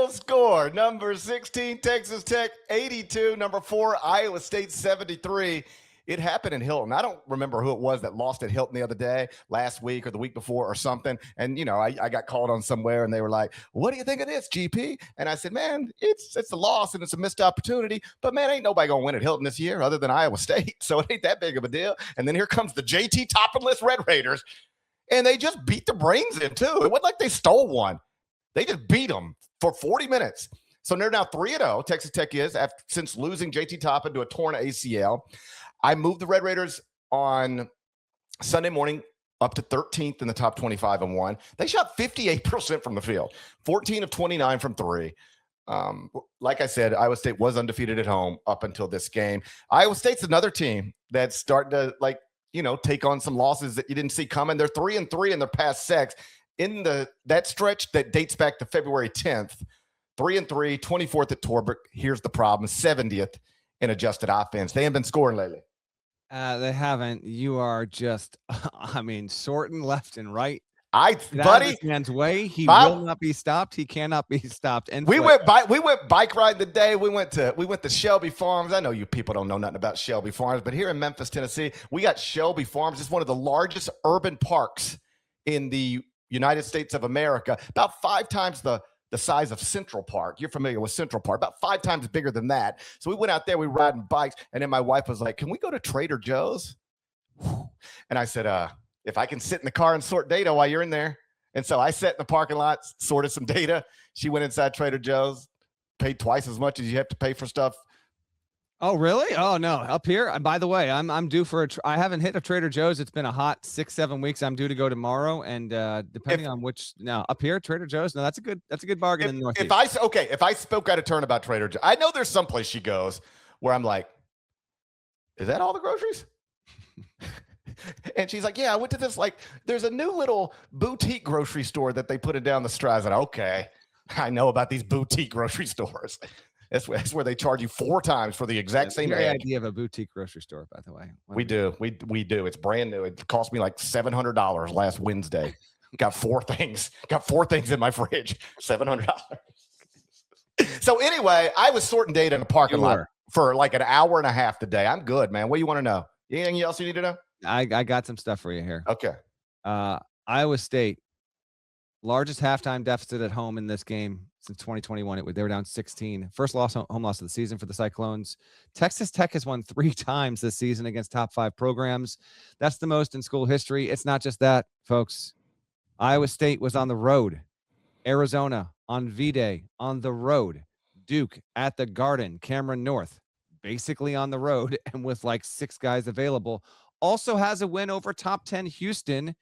final score, number 16, Texas Tech 82, number 4, Iowa State 73. It happened in Hilton. I don't remember who it was that lost at Hilton the other day, last week or the week before or something. And, I got called on somewhere and they were like, what do you think of this, GP? And I said, man, it's a loss and it's a missed opportunity. But, man, ain't nobody going to win at Hilton this year other than Iowa State. So it ain't that big of a deal. And then here comes the JT Toppin-less Red Raiders. And they just beat the brains in, too. It wasn't like they stole one. They just beat them for 40 minutes. So they're now 3-0. Texas Tech is, since losing JT Toppin to a torn ACL. I moved the Red Raiders on Sunday morning up to 13th in the top 25 and 1. They shot 58% from the field, 14 of 29 from 3. Like I said, Iowa State was undefeated at home up until this game. Iowa State's another team that's starting to, take on some losses that you didn't see coming. They're 3-3 in their past 6. In that stretch that dates back to February 10th, 3-3, 24th at Torbert. Here's the problem: 70th in adjusted offense. They haven't been scoring lately. They haven't. You are just, sorting left and right. Buddy, man's way. He will not be stopped. He cannot be stopped. And we went bike riding today. We went to Shelby Farms. I know you people don't know nothing about Shelby Farms, but here in Memphis, Tennessee, we got Shelby Farms. It's one of the largest urban parks in the United States of America. About 5 times the size of Central Park. You're familiar with Central Park, about 5 times bigger than that. So we went out there, we were riding bikes, and then my wife was like, can we go to Trader Joe's? And I said, if I can sit in the car and sort data while you're in there. And so I sat in the parking lot, sorted some data. She went inside Trader Joe's, paid twice as much as you have to pay for stuff. Oh, really? Oh, no. Up here, and by the way, I'm due for I haven't hit a Trader Joe's. It's been a hot 6-7 weeks. I'm due to go tomorrow, and depending on which, now up here, Trader Joe's. No, that's a good bargain in the Northeast. If I spoke out of turn about Trader Joe's, I know there's someplace she goes where I'm like, is that all the groceries? And she's like, yeah, I went to this, there's a new little boutique grocery store that they put it down the street. I said, okay, I know about these boutique grocery stores. That's where they charge you 4 times for the exact same egg. Idea of a boutique grocery store, by the way. We do. It's brand new. It cost me like $700 last Wednesday. Got 4 things. Got 4 things in my fridge. $700. So anyway, I was sorting data in the parking lot for like an hour and a half today. I'm good, man. What do you want to know? Anything else you need to know? I got some stuff for you here. Okay. Iowa State, largest halftime deficit at home in this game since 2021. They were down 16. First home loss of the season for the Cyclones. Texas Tech has won 3 times this season against top 5 programs. That's the most in school history. It's not just that, folks. Iowa State was on the road. Arizona on V-Day on the road. Duke at the Garden. Cameron North basically on the road and with like 6 guys available. Also has a win over top 10 Houston.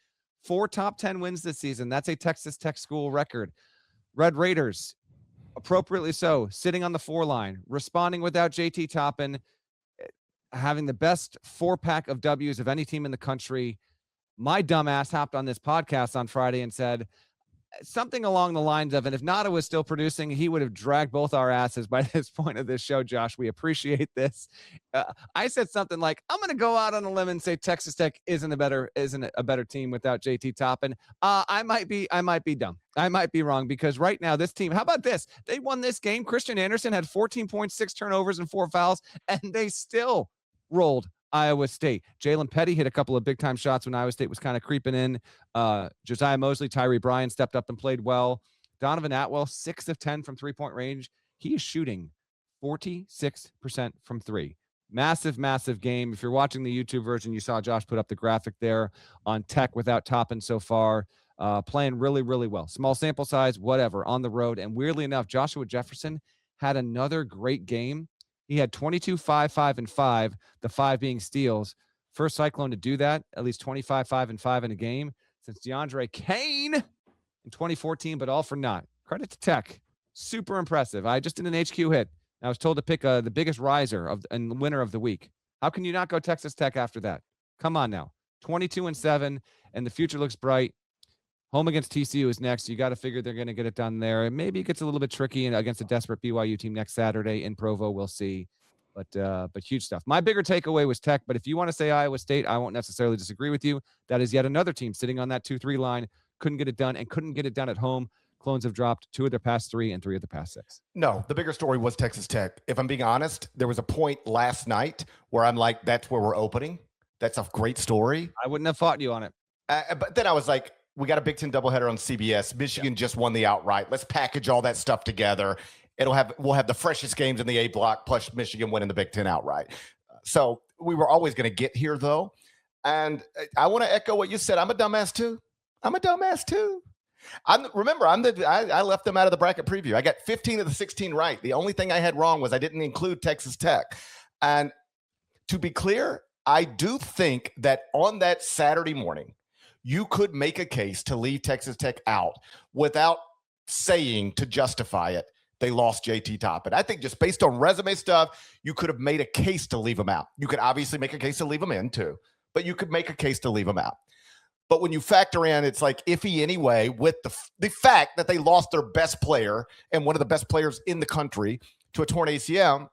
4 top 10 wins this season. That's a Texas Tech school record. Red Raiders, appropriately so, sitting on the 4 line, responding without JT Toppin, having the best 4-pack of W's of any team in the country. My dumbass hopped on this podcast on Friday and said something along the lines of, and if Nada was still producing, he would have dragged both our asses by this point of this show, Josh. We appreciate this. I said something like, I'm going to go out on a limb and say Texas Tech isn't a better team without JT Toppin. I might be dumb. I might be wrong, because right now this team, how about this? They won this game. Christian Anderson had 14.6 turnovers and 4 fouls, and they still rolled Iowa State. Jalen Petty hit a couple of big-time shots when Iowa State was kind of creeping in. Josiah Mosley, Tyree Bryan stepped up and played well. Donovan Atwell, 6 of 10 from three-point range. He is shooting 46% from 3. Massive, massive game. If you're watching the YouTube version, you saw Josh put up the graphic there on Tech without Toppin so far. Playing really, really well. Small sample size, whatever, on the road. And weirdly enough, Joshua Jefferson had another great game. He had 22, 5, 5, and 5, the 5 being steals. First Cyclone to do that, at least 25, 5, and 5 in a game since DeAndre Kane in 2014, but all for naught. Credit to Tech. Super impressive. I just did an HQ hit. I was told to pick the biggest riser and winner of the week. How can you not go Texas Tech after that? Come on now. 22-7, and the future looks bright. Home against TCU is next. You got to figure they're going to get it done there. And maybe it gets a little bit tricky against a desperate BYU team next Saturday in Provo. We'll see. But huge stuff. My bigger takeaway was Tech. But if you want to say Iowa State, I won't necessarily disagree with you. That is yet another team sitting on that 2-3 line. Couldn't get it done and couldn't get it done at home. Clones have dropped 2 of their past 3 and 3 of the past 6. No, the bigger story was Texas Tech. If I'm being honest, there was a point last night where I'm like, that's where we're opening. That's a great story. I wouldn't have fought you on it. But then I was like, we got a Big Ten doubleheader on CBS. Michigan just won the outright. Let's package all that stuff together. We'll have the freshest games in the A block, plus Michigan winning the Big Ten outright. So we were always going to get here, though. And I want to echo what you said. I'm a dumbass too. I left them out of the bracket preview. I got 15 of the 16 right. The only thing I had wrong was I didn't include Texas Tech. And to be clear, I do think that on that Saturday morning, you could make a case to leave Texas Tech out without saying to justify it, they lost JT Toppin. I think just based on resume stuff, you could have made a case to leave them out. You could obviously make a case to leave them in too, but you could make a case to leave them out. But when you factor in, it's like iffy anyway with the fact that they lost their best player and one of the best players in the country to a torn ACL,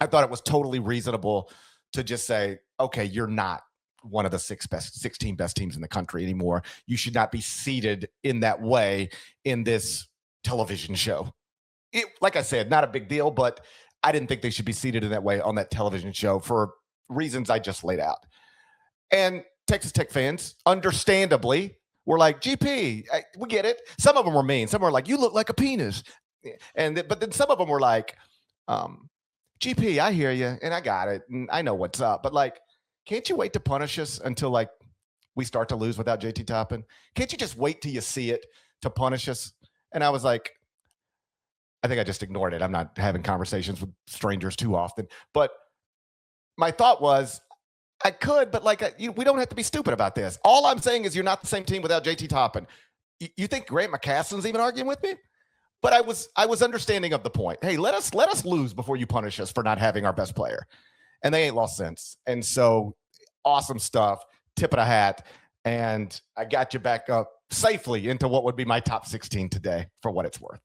I thought it was totally reasonable to just say, okay, you're not one of the 16 best teams in the country anymore. You should not be seated in that way in this television show. Like I said, not a big deal, but I didn't think they should be seated in that way on that television show for reasons I just laid out. And Texas Tech fans, understandably, were like, GP, we get it. Some of them were mean. Some were like, you look like a penis. But then some of them were like, GP, I hear you, and I got it, and I know what's up. But, like, can't you wait to punish us until, like, we start to lose without JT Toppin? Can't you just wait till you see it to punish us? And I was like, I think I just ignored it. I'm not having conversations with strangers too often. But my thought was, I could, but like we don't have to be stupid about this. All I'm saying is you're not the same team without JT Toppin. You think Grant McCaslin's even arguing with me? But I was understanding of the point. Hey, let us lose before you punish us for not having our best player. And they ain't lost since. And so awesome stuff. Tip of the hat. And I got you back up safely into what would be my top 16 today for what it's worth.